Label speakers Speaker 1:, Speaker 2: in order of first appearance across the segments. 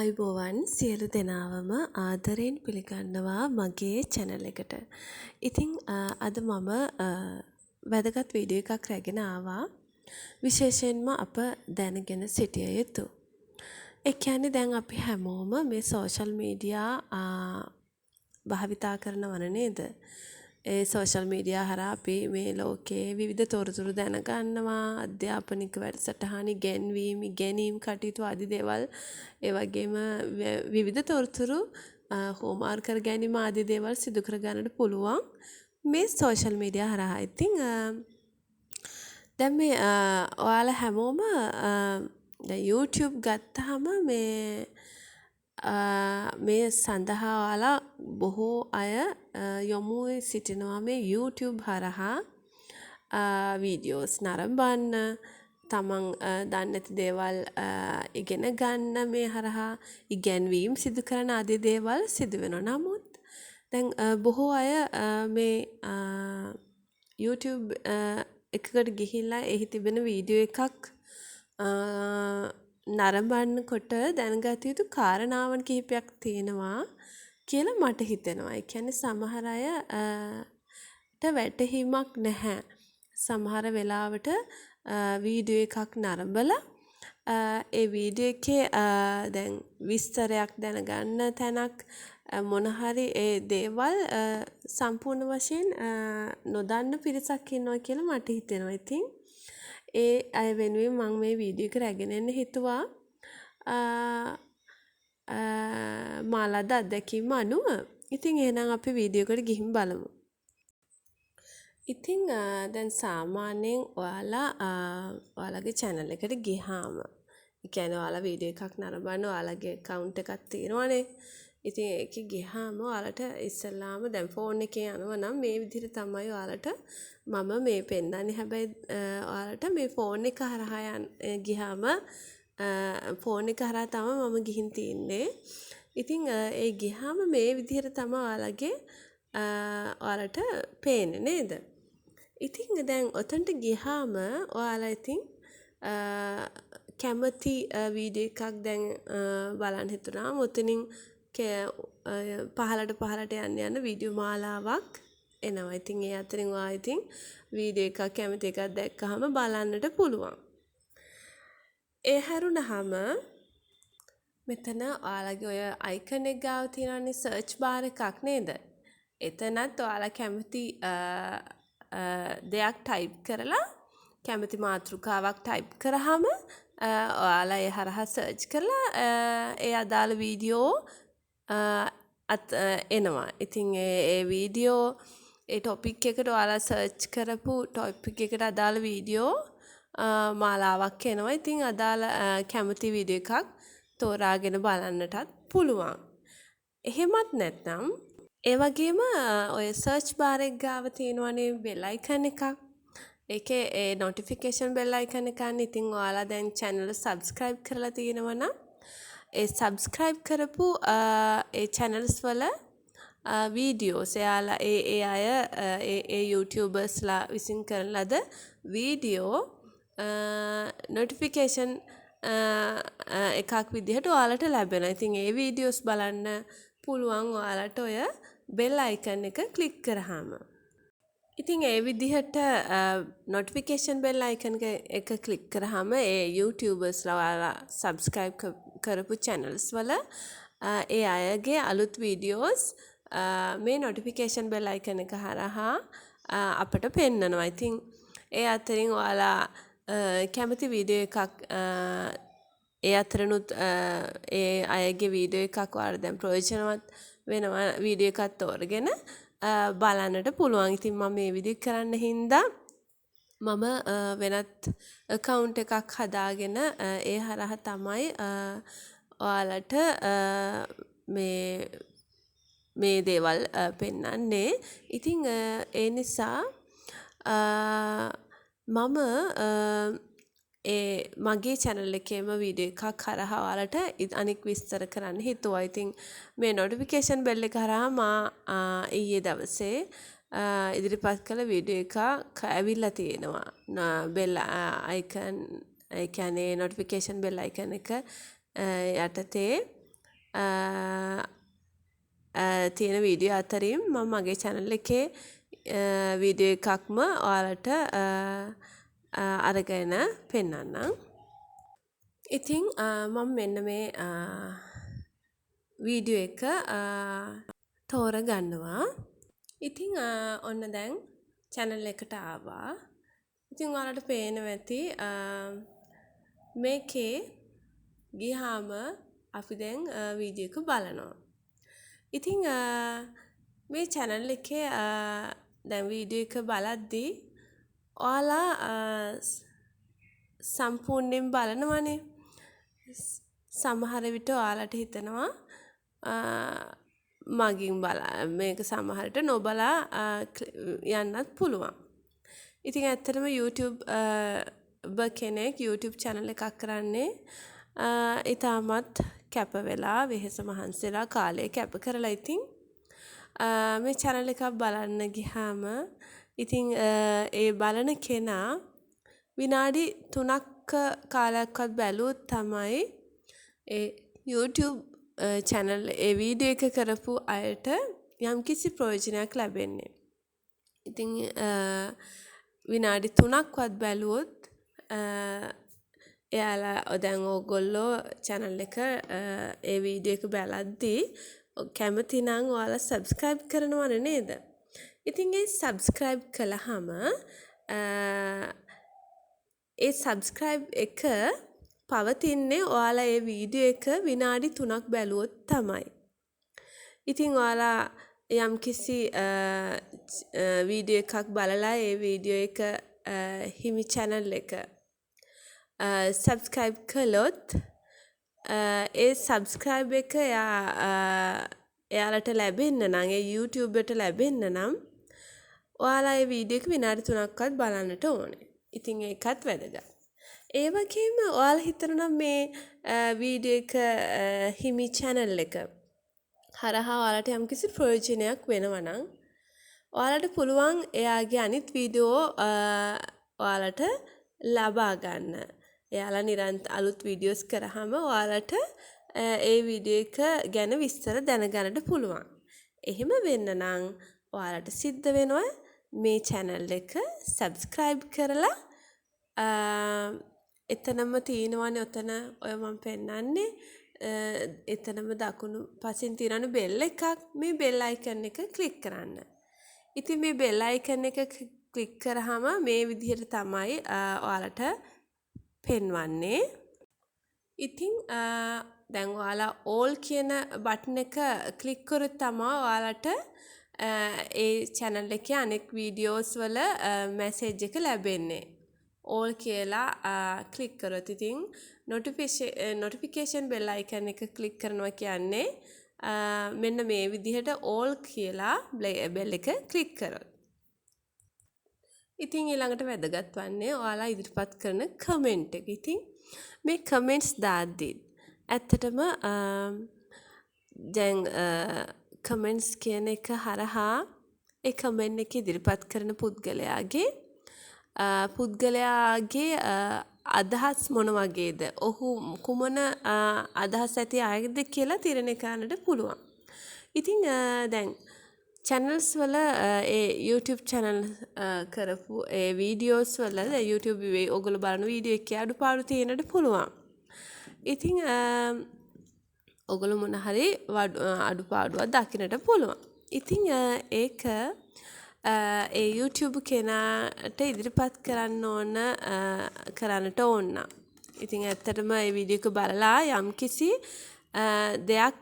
Speaker 1: ආයුබෝවන් සියලු දෙනාවම ආදරයෙන් පිළිගන්නවා මගේ channel එකට. ඉතින් අද මම වැදගත් වීඩියෝ එකක් රැගෙන ආවා. විශේෂයෙන්ම අප දැනගෙන සිටිය යුතු. ඒ කියන්නේ දැන් අපි හැමෝම මේ social media භාවිතා කරනවන නේද? ඒ social media හරහා අපි මේ ලෝකයේ විවිධ තොරතුරු දැනගන්නවා, අධ්‍යාපනික වැඩසටහන්, ඉගෙනීම් කටයුතු ආදී දේවල්, ඒ වගේම විවිධ තොරතුරු හෝමාර් කර ගැනීම ආදී දේවල් සිදු කර ගන්නට පුළුවන් මේ social media හරහා. ඉතින් දැන් මේ ඔයාලා හැමෝම දැන් YouTube ගත්තාම මේ සඳහා ඔයාලා බොහෝ අය යොමු සිටිනවා මේ YouTube හරහා වීඩියෝස් නරඹන්න, තමන් දන්නේ නැති දේවල් ඉගෙන ගන්න, මේ හරහා ඉගැන්වීම් සිදු කරන ආදී දේවල් සිදු වෙනවා. නමුත් දැන් බොහෝ අය මේ YouTube එකකට ගිහිල්ලා එහි තිබෙන වීඩියෝ එකක් නරඹන්නකොට දැනගත යුතු කාරණාවන් කිහිපයක් තියෙනවා කියලා මට හිතෙනවා. ඒ කියන්නේ සමහර අයට වැටහීමක් නැහැ. සමහර වෙලාවට වීඩියෝ එකක් නරඹලා ඒ වීඩියෝ එකේ දැන් විස්තරයක් දැනගන්න තැනක් මොන හරි ඒ දේවල් සම්පූර්ණ වශයෙන් නොදන්න පිරිසක් ඉන්නවා කියලා මට හිතෙනවා. ඉතින් ඒ අය වෙනුවෙන් මම මේ වීඩියෝ එක රැගෙන එන්න හිතුවා. මාලද අත්දැකීම අනුව. ඉතින් එහෙනම් අපි වීඩියෝ එකට ගිහින් බලමු. ඉතින් දැන් සාමාන්‍යයෙන් ඔයාලගේ channel එකට ගියාම, ඒ කියන්නේ ඔයාලා වීඩියෝ එකක් නරඹන්න ඔයාලගේ account එකක් තියෙනවනේ. ඉතින් ඒකේ ගියාම ඔයාලට ඉස්සෙල්ලාම දැන් ෆෝන් එකේ යනවා නම් මේ විදිහට තමයි ඔයාලට මම මේ පෙන්නන්නේ. හැබැයි ඔයාලට මේ ෆෝන් එක හරහා ගියාම ෆෝන් එක හරහා තමයි මම ගිහින් තින්නේ. ඉතින් ඒ ගියාම මේ විදිහට තමයි ඔයාලට පේන්නේ නේද? ඉතින් දැන් ඔතනට ගියාම ඔයාලා ඉතින් කැමති වීඩියෝ එකක් දැන් බලන්න හිතුනාම ඔතනින් පහලට යන්න වීඩියෝ මාලාවක් එනවා. ඉතින් ඒ අතරින් ඔයා ඉතින් වීඩියෝ එකක් කැමති එකක් දැක්කහම බලන්නට පුළුවන්. ඒ හැරුණාම මෙතන ඔයාලගේ ඔය අයිකන් එක ගාව තියෙනනේ සර්ච් බාර් එකක් නේද? එතනත් ඔයාලා කැමති දෙයක් ටයිප් කරලා කැමති මාතෘකාවක් ටයිප් කරාම ඔයාලා ඒ හරහා සර්ච් කරලා ඒ අදාළ වීඩියෝ එනවා. ඉතින් ඒ වීඩියෝ ඒ ටොපික් එකට ඔයාලා සර්ච් කරපු ටොපික් එකට අදාළ වීඩියෝ මාලාවක් එනවා. ඉතින් අදාළ කැමති වීඩියෝ එකක් තෝරාගෙන බලන්නටත් පුළුවන්. එහෙමත් නැත්නම් ඒ වගේම ඔය සර්ච් බාර් එක ගාව තියෙනවනේ බෙල් අයිකන් එකක්. ඒකේ ඒ notification bell icon එක ගන්න. ඉතින් ඔයාලා දැන් channel subscribe කරලා තියෙනවා නම් ඒ subscribe කරපු ඒ channels වල videos එයාලා ඒ අය ඒ YouTubersලා විසින් කරන ලද වීඩියෝ notification එකක් විදිහට ඔයාලට ලැබෙනවා. ඉතින් ඒ videos බලන්න පුළුවන් ඔයාලට ඔය bell icon එක click කරාම. ඉතින් ඒ විදිහට notification bell icon එක click කරාම ඒ YouTubersලා ඔයාලා subscribe කරපු channels වල ඒ අයගේ අලුත් videos මේ notification bell icon එක හරහා අපට පෙන්නනවා. ඉතින් ඒ අතරින් ඔයාලා කැමති වීඩියෝ එකක් ඒ අතරනුත් ඒ අයගේ වීඩියෝ එකක් ඔයාලා දැන් ප්‍රයෝජනවත් වෙනවා වීඩියෝ එකක් තෝරගෙන බලන්නට පුළුවන්. ඉතින් මම මේ විදිහ කරන්න හින්දා මම වෙනත් account එකක් හදාගෙන ඒ හරහා තමයි ඔයාලට මේ දේවල් පෙන්වන්නේ. ඉතින් ඒ නිසා මම මගේ channel එකේම වීඩියෝ එකක් හරහා ඔයාලට අනික් විස්තර කරන්න හිතුවා. ඉතින් මේ notification bell එක හරහා මා ඊයේ දවසේ ඉදිරිපත් කළ වීඩියෝ එකක් ඇවිල්ලා තියෙනවා. bell icon ඒ කියන්නේ notification bell icon එක යටතේ තියෙන වීඩියෝ අතරින් මම මගේ channel එකේ වීඩියෝ එකක්ම ඔයාලට අරගෙන පෙන්නන්නම්. ඉතින් මම මෙන්න මේ වීඩියෝ එක තෝරගන්නවා. ඉතින් ඔන්න දැන් channel එකට ආවා. ඉතින් ඔයාලට පේනවා ඇති මේකේ ගියාම අපි දැන් වීඩියෝ එක බලනවා. ඉතින් මේ channel එකේ දැන් වීඩියෝ එක බලද්දී ඔයාලා සම්පූර්ණයෙන් බලනවනේ. සමහර විට ඔයාලට හිතෙනවා මගින් මේක සමහරට නොබලා යන්නත් පුළුවන්. ඉතින් ඇත්තටම YouTube කෙනෙක් YouTube channel එකක් කරන්නේ ඉතාමත් කැප වෙලා වෙහෙස මහන්සිලා කාලය කැප කරලා ඉතින් මේ channel එකක් බලන්න ගියාම ඉතින් ඒ බලන කෙනා විනාඩි 3ක් කාලයක්වත් බැලුවොත් තමයි ඒ YouTube channel ඒ වීඩියෝ එක කරපු අයට යම්කිසි ප්‍රයෝජනයක් ලැබෙන්නේ. ඉතින් විනාඩි 3ක්වත් බැලුවොත් එයාලා දැන් ඕගොල්ලෝ channel එක ඒ වීඩියෝ එක බලද්දී කැමති නම් ඔයාලා subscribe කරනවනේ නේද? ඉතින් ඒ subscribe කළාම ඒ subscribe එක පවතින්නේ ඔයාලා ඒ වීඩියෝ එක විනාඩි 3ක් බැලුවොත් තමයි. ඉතින් ඔයාලා යම්කිසි වීඩියෝ එකක් බලලා ඒ වීඩියෝ එක හිමි channel එක subscribe කළොත් ඒ subscribe එක එයාලට ලැබෙන්න නම් ඒ YouTube එකට ලැබෙන්න නම් ඔයාලා ඒ වීඩියෝ එක විනාඩි 3ක්වත් බලන්නට ඕනේ. ඉතින් ඒකත් වැදගත්. ඒ වගේම ඔයාලා හිතනවා මේ වීඩියෝ එක හිමි channel එක හරහා ඔයාලට යම්කිසි ප්‍රයෝජනයක් වෙනවා නම් ඔයාලට පුළුවන් එයාගේ අනිත් වීඩියෝ ඔයාලට ලබා ගන්න. එයාලා අලුත් වීඩියෝස් කරාම ඔයාලට ඒ වීඩියෝ එක ගැන විස්තර දැනගන්නට පුළුවන්. එහෙම වෙන්න නම් ඔයාලට සිද්ධ වෙනවා මේ channel එක subscribe කරලා එතනම තියෙනවනේ ඔතන ඔය මම පෙන්නන්නේ එතනම දකුණු පසින් තියෙන බෙල් එකක් මේ බෙල් අයිකන් එක ක්ලික් කරන්න. ඉතින් මේ බෙල් අයිකන් එක ක්ලික් කරාම මේ විදිහට තමයි ඔයාලට පෙන්වන්නේ. ඉතින් දැන් ඔයාලා all කියන බටන් එක ක්ලික් කරොත් තමයි ඔයාලට ඒ channel එකේ අනෙක් වීඩියෝස් වල මැසේජ් එක ලැබෙන්නේ. all කියලා ක්ලික් කරොත් ඉතින් notification bell icon එක ක්ලික් කරනවා කියන්නේ මෙන්න මේ විදිහට all කියලා bell එක ක්ලික් කරොත්. ඉතින් ඊළඟට වැදගත් වන්නේ ඔයාලා ඉදිරිපත් කරන කමෙන්ට් එක. ඉතින් මේ කමෙන්ට්ස් දාද්දී ඇත්තටම දැන් කමෙන්ට්ස් කියන එක හරහා ඒ කමෙන්ට් එක ඉදිරිපත් කරන පුද්ගලයාගේ අදහස් මොන වගේද? ඔහු කුමන අදහස් ඇති අයද කියලා තීරණය කරන්නට පුළුවන්. ඉතින් දැන් channels වල ඒ YouTube channel කරපු ඒ videos වල YouTube ඔයගොල්ලෝ බලන වීඩියෝ එකේ අඩුපාඩු තියෙන්නට පුළුවන්. ඉතින් ඔයගොල්ලෝ මොන හරි අඩුපාඩුවක් දකින්නට පුළුවන්. ඉතින් ඒක ඒ YouTube කෙනාට ඉදිරිපත් කරන්නට ඕන. ඉතින් ඇත්තටම මේ වීඩියෝ එක බලලා යම්කිසි දෙයක්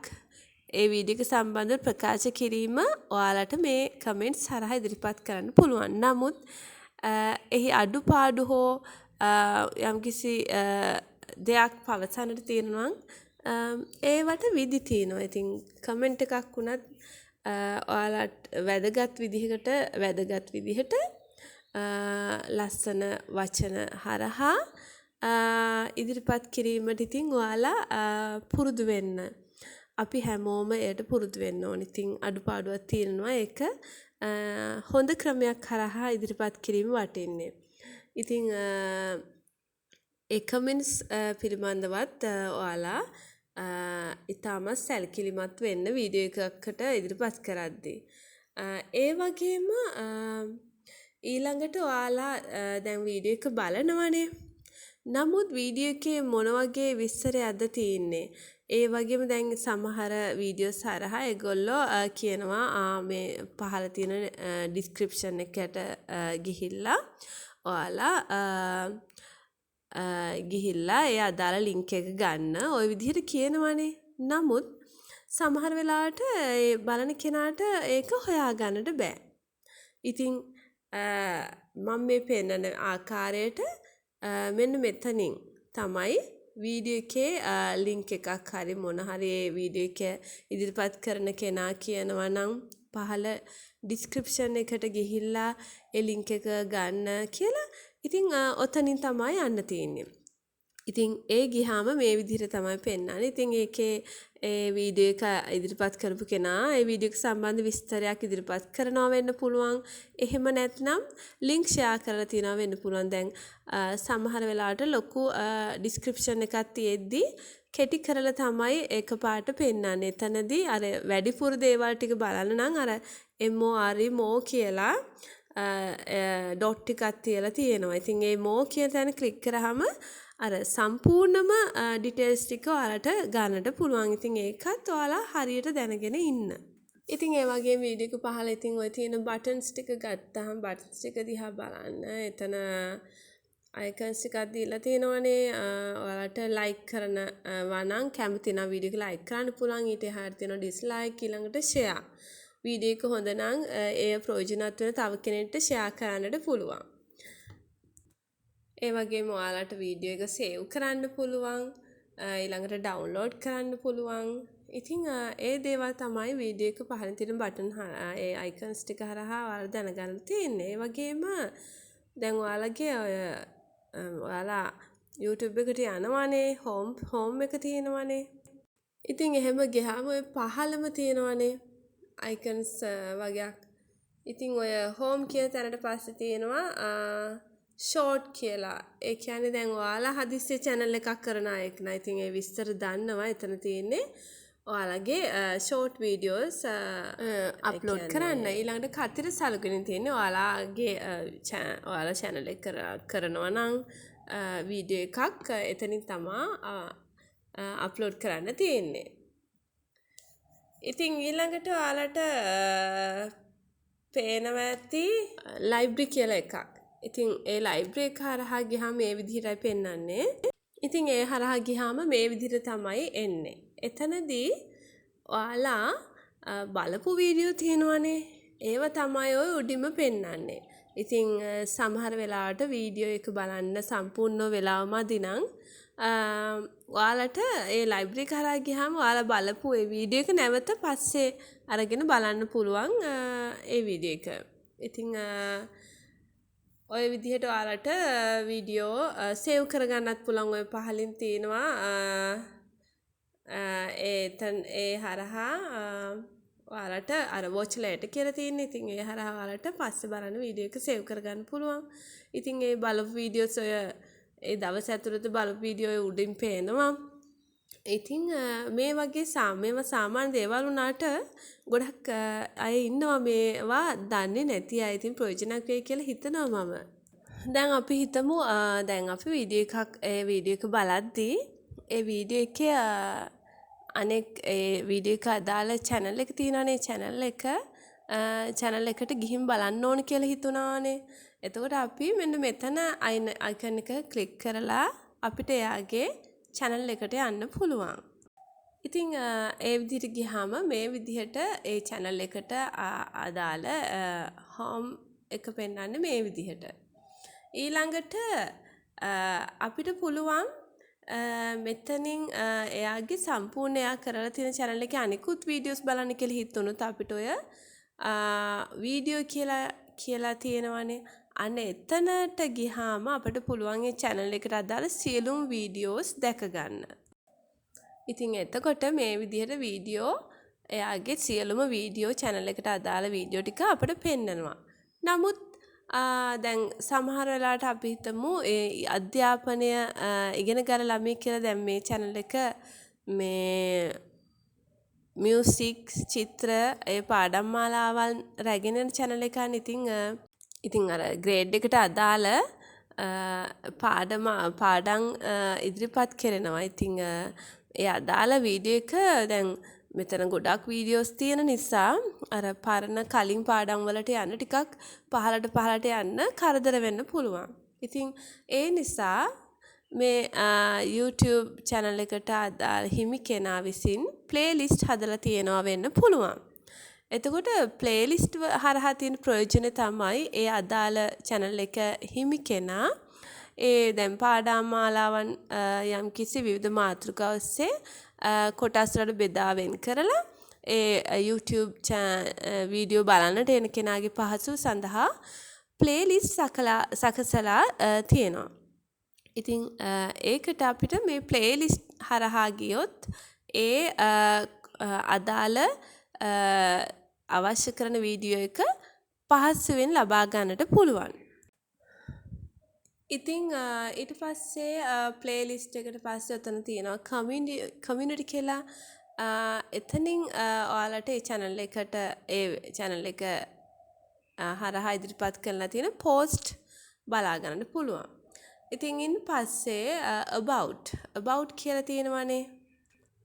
Speaker 1: ඒ වීඩියෝ එක සම්බන්ධව ප්‍රකාශ කිරීම ඔයාලට මේ කමෙන්ට්ස් හරහා ඉදිරිපත් කරන්න පුළුවන්. නමුත් එහි අඩුපාඩු හෝ යම්කිසි දෙයක් පවසන්නට තියෙනවා ඒවට විදි තියෙනවා. ඉතින් කමෙන්ට් එකක් වුණත් ඔයාලට වැදගත් විදිහට ලස්සන වචන හරහා ඉදිරිපත් කිරීමට ඉතින් ඔයාලා පුරුදු වෙන්න. අපි හැමෝම එයට පුරුදු වෙන්න ඕන. ඉතින් අඩුපාඩුවක් තියෙනවා ඒක හොඳ ක්‍රමයක් හරහා ඉදිරිපත් කිරීම වටින්නේ. ඉතින් ඒ කමෙන්ට්ස් පිළිබඳවත් ඔයාලා ඉතාමත් සැලකිලිමත් වෙන්න වීඩියෝ එකකට ඉදිරිපත් කරද්දී. ඒ වගේම ඊළඟට ඔයාලා දැන් වීඩියෝ එක බලනවනේ. නමුත් වීඩියෝ එකේ මොන වගේ විස්තරයක්ද තියෙන්නේ? ඒ වගේම දැන් සමහර වීඩියෝස් හරහා ඒගොල්ලෝ කියනවා මේ පහළ තියෙන ඩිස්ක්‍රිප්ෂන් එකට ගිහිල්ලා ඔයාලා ගිහිල්ලා ඒ අදාළ ලින්ක් එක ගන්න ওই විදිහට කියනවනේ. නමුත් සමහර වෙලාවට ඒ බලන කෙනාට ඒක හොයාගන්නට බෑ. ඉතින් මම මේ පෙන්නන ආකාරයට මෙන්න මෙතනින් තමයි වීඩියෝ එකේ ලින්ක් එකක් හරි මොන හරි ඒ වීඩියෝ එක ඉදිරිපත් කරන කෙනා කියනවා නම් පහළ ඩිස්ක්‍රිප්ෂන් එකට ගිහිල්ලා ඒ ලින්ක් එක ගන්න කියලා. ඉතින් ඔතනින් තමයි යන්න තියෙන්නේ. ඉතින් ඒ ගියාම මේ විදිහට තමයි පෙන්නන්නේ. ඉතින් ඒකේ ඒ වීඩියෝ එක ඉදිරිපත් කරපු කෙනා ඒ වීඩියෝ එක සම්බන්ධ විස්තරයක් ඉදිරිපත් කරනවා වෙන්න පුළුවන්. එහෙම නැත්නම් ලින්ක් ෂෙයා කරලා තියනවා වෙන්න පුළුවන්. දැන් සමහර වෙලාවට ලොකු ඩිස්ක්‍රිප්ෂන් එකක් තියෙද්දි කෙටි කරලා තමයි එකපාරට පෙන්නන්නේ. එතනදී අර වැඩිපුර දේවල් ටික බලන්න නම් අර MORE කියලා ඩොට් ටිකක් තියලා තියෙනවා. ඉතින් ඒ මෝ කියන තැන ක්ලික් කරාම අර සම්පූර්ණම ඩීටේල්ස් ටික ඔයාලට ගන්නට පුළුවන්. ඉතින් ඒකත් ඔයාලා හරියට දැනගෙන ඉන්න. ඉතින් ඒ වගේ වීඩියෝ එක පහළ ඉතින් ඔය තියෙන බටන්ස් ටික ගත්තාම බටන්ස් ටික දිහා බලන්න. එතන අයිකන්ස් ටිකක් දීලා තියෙනවනේ. ඔයාලට ලයික් කරනවා නම් කැමති නම් වීඩියෝ එක ලයික් කරන්න පුළුවන්. ඊට එහාට තියෙනවා ඩිස්ලයික්, ඊළඟට ෂෙයා. වීඩියෝ එක හොඳ නම් ඒ ප්‍රයෝජනවත් වෙන තව කෙනෙක්ට ෂෙයා කරන්නට පුළුවන්. ඒ වගේම ඔයාලට වීඩියෝ එක සේව් කරන්න පුළුවන්. ඊළඟට ඩවුන්ලෝඩ් කරන්න පුළුවන්. ඉතින් ඒ දේවල් තමයි වීඩියෝ එක පහළින් තියෙන බටන් ඒ අයිකන්ස් ටික හරහා ඔයාලා දැනගන්න තියෙන්නේ. ඒ වගේම දැන් ඔයාලා YouTube එකට යනවානේ හෝම් එක තියෙනවානේ. ඉතින් එහෙම ගියාම ඔය පහළම තියෙනවානේ අයිකන්ස් වගේක්. ඉතින් ඔය හෝම් කියන තැනට පස්සේ තියෙනවා ෂෝට් කියලා. ඒ කියන්නේ දැන් ඔයාලා හදිස්සියේ channel එකක් කරන අයෙක් නම් ඉතින් ඒ විස්තර දන්නවා. එතන තියෙන්නේ ඔයාලගේ ෂෝට් වීඩියෝස් අප්ලෝඩ් කරන්න. ඊළඟට කතිර සලකුවෙන් තියෙන්නේ ඔයාලගේ ඔයාලා channel එක කරනවා නම් වීඩියෝ එකක් එතනින් තමයි අප්ලෝඩ් කරන්න තියෙන්නේ. ඉතින් ඊළඟට ඔයාලට පේනවා ඇති ලයිබ්‍රරි කියලා එකක්. ඉතින් ඒ ලයිබ්‍රරි එක හරහා ගියාම මේ විදිහටයි පෙන්වන්නේ. ඉතින් ඒ හරහා ගියාම මේ විදිහට තමයි එන්නේ. එතනදී ඔයාලා බලපු වීඩියෝ තියෙනවනේ. ඒව තමයි ඔය උඩින්ම පෙන්වන්නේ. ඉතින් සමහර වෙලාවට වීඩියෝ එක බලන්න සම්පූර්ණ වෙලාවම දිනම් ඔයාලට ඒ ලයිබ්‍රරි කරා ගියාම ඔයාලා බලපු ඒ වීඩියෝ එක නැවත පස්සේ අරගෙන බලන්න පුළුවන් ඒ වීඩියෝ එක. ඉතින් ඔය විදිහට ඔයාලට වීඩියෝ සේව් කරගන්නත් පුළුවන්. ඔය පහලින් තියෙනවා ඒ හරහා ඔයාලට අර වොච් ලේටර් කියලා තියෙන්නේ. ඉතින් ඒ හරහා ඔයාලට පස්සේ බලන වීඩියෝ එක සේව් කරගන්න පුළුවන්. ඉතින් ඒ බලපු වීඩියෝස් ඔය ඒ දවස් ඇතුළත බලපු වීඩියෝ උඩින් පේනවා. ඉතින් මේ වගේ සාමාන්‍ය දේවල් වුණාට ගොඩක් අය ඉන්නවා මේවා දන්නේ නැති අය. ඉතින් ප්‍රයෝජනක් වෙයි කියලා හිතනවා මම. දැන් අපි හිතමු දැන් අපි වීඩියෝ එක බලද්දී ඒ වීඩියෝ එකේ අනෙක් ඒ වීඩියෝ එක අදාළ channel එක තියෙනවානේ. channel එකට ගිහින් බලන්න ඕන කියලා හිතුණානේ. එතකොට අපි මෙන්න මෙතන අයිකන් එක ක්ලික් කරලා අපිට එයාගේ channel එකට යන්න පුළුවන්. ඉතින් ඒ විදිහට ගියාම මේ විදිහට ඒ channel එකට අදාළ home එක පෙන්වන්නේ මේ විදිහට. ඊළඟට අපිට පුළුවන් මෙතනින් එයාගේ සම්පූර්ණ එයා කරලා තියෙන channel එකේ අනිකුත් වීඩියෝස් බලන්න කියලා හිතුනොත් අපිට ඔය වීඩියෝ කියලා තියෙනවානේ. අන්න එතනට ගියාම අපිට පුළුවන් ඒ channel එකට අදාළ සියලුම වීඩියෝස් දැක ගන්න. ඉතින් එතකොට මේ විදිහට වීඩියෝ එයාගේ සියලුම වීඩියෝ channel එකට අදාළ වීඩියෝ ටික අපිට පෙන්නනවා. නමුත් දැන් සමහර වෙලාවට අපි හිතමු ඒ අධ්‍යාපනය ඉගෙන ගන්න ළමයි කියලා දැන් මේ channel එක මේ මියුසික් චිත්‍ර ඒ පාඩම් මාලාවල් රැගෙන යන channel එකක්. ඉතින් අර ග්‍රේඩ් එකට අදාළ පාඩම් ඉදිරිපත් කරනවා. ඉතින් ඒ අදාළ වීඩියෝ එක දැන් මෙතන ගොඩක් වීඩියෝස් තියෙන නිසා අර පරණ කලින් පාඩම් වලට යන්න ටිකක් පහළට යන්න කරදර වෙන්න පුළුවන්. ඉතින් ඒ නිසා මේ YouTube channel එකට අදාළ හිමි කෙනා විසින් playlist හදලා තියෙනවා වෙන්න පුළුවන්. එතකොට playlist හරහා තියෙන ප්‍රයෝජනේ තමයි ඒ අදාළ channel එක හිමි කෙනා දැන් පාඩම් මාලාවන් යම් කිසි විවිධ මාතෘකා ඔස්සේ කොටස් වලට බෙදා වෙන් කරලා YouTube වීඩියෝ බලන්නට එන කෙනාගේ පහසුව සඳහා playlist සකසලා තියෙනවා. ඉතින් ඒකට අපිට මේ ප්ලේලිස්ට් හරහා ගියොත් අදාළ අවශ්‍ය කරන වීඩියෝ එක පහසුවෙන් ලබා ගන්නට පුළුවන්. ඉතින් ඊට පස්සේ ප්ලේලිස්ට් එකට පස්සේ ඔතන තියෙනවා කමියුනිටි කියලා. එතනින් ඔයාලට ඒ channel එක හරහා ඉදිරිපත් කරලා තියෙන පෝස්ට් බලා ගන්නට පුළුවන්. ඉතින් ඉන් පස්සේ about කියලා තියෙනවනේ.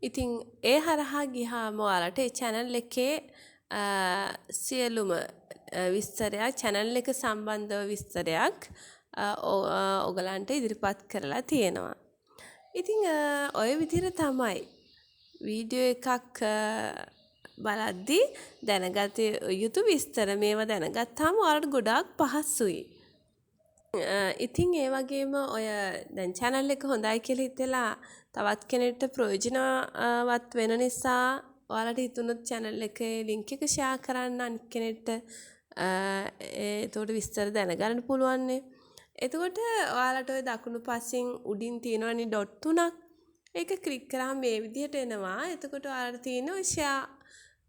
Speaker 1: ඉතින් ඒ හරහා ගියාම ඔයාලට ඒ channel එකේ සියලුම විස්තරයක් channel එක සම්බන්ධව විස්තරයක් ඔයගලන්ට ඉදිරිපත් කරලා තියෙනවා. ඉතින් ඔය විදිහට තමයි වීඩියෝ එකක් බලද්දී දැනගත යුතු විස්තර මේවා දැනගත්තාම ඔයාලට ගොඩාක් පහසුයි. ඉතින් ඒ වගේම ඔය දැන් channel එක හොඳයි කියලා හිතලා තවත් කෙනෙක්ට ප්‍රයෝජනවත් වෙන නිසා ඔයාලට හිතුනොත් channel එකේ link එක share කරන්න අනිත් කෙනෙක්ට එතකොට විස්තර දැනගන්න පුළුවන් නේ. එතකොට ඔයාලට ඔය දකුණු පස්සෙන් උඩින් තියෙනවනේ dot 3ක්. ඒක ක්ලික් කරාම මේ විදිහට එනවා. එතකොට ඔයාලට තියෙන ඔය share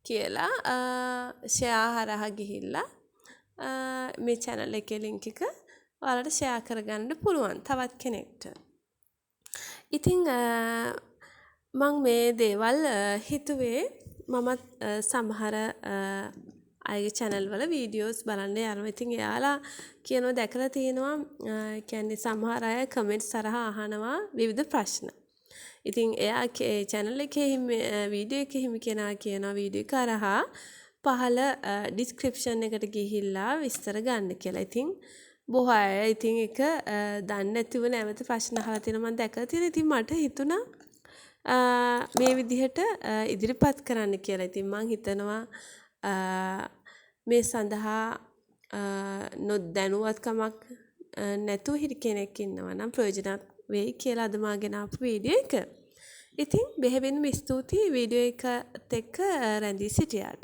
Speaker 1: කියලා share හරහා ගිහිල්ලා මේ channel එකේ link එක ඔයාලට share කරගන්න පුළුවන් තවත් කෙනෙක්ට. ඉතින් මම මේ දේවල් හිතුවේ මමත් සමහර අයගේ channel වල videos බලන්න යනවා. ඉතින් එයාලා කියනවා දැකලා තියෙනවා කියන්නේ සමහර අය comments හරහා අහනවා විවිධ ප්‍රශ්න. ඉතින් එයා channel එකේ video එකේ හිමි කෙනා කියනවා video එක හරහා පහළ description එකට ගිහිල්ලා විස්තර ගන්න කියලා. ඉතින් බොහෝ අය ඉතින් ඒක දන්නේ නැතිව නැවත ප්‍රශ්න අහලා තියෙනවා මම දැකලා තියෙනවා. ඉතින් මට හිතුණා මේ විදිහට ඉදිරිපත් කරන්න කියලා. ඉතින් මම හිතනවා මේ සඳහා නොදැනුවත්කමක් නැතුව හිටි කෙනෙක් ඉන්නවා නම් ප්‍රයෝජනවත් වෙයි කියලා අද මාගෙන ආපු වීඩියෝ එක. ඉතින් බෙහෙවින්ම ස්තුතියි වීඩියෝ එකත් එක්ක රැඳී සිටියාට.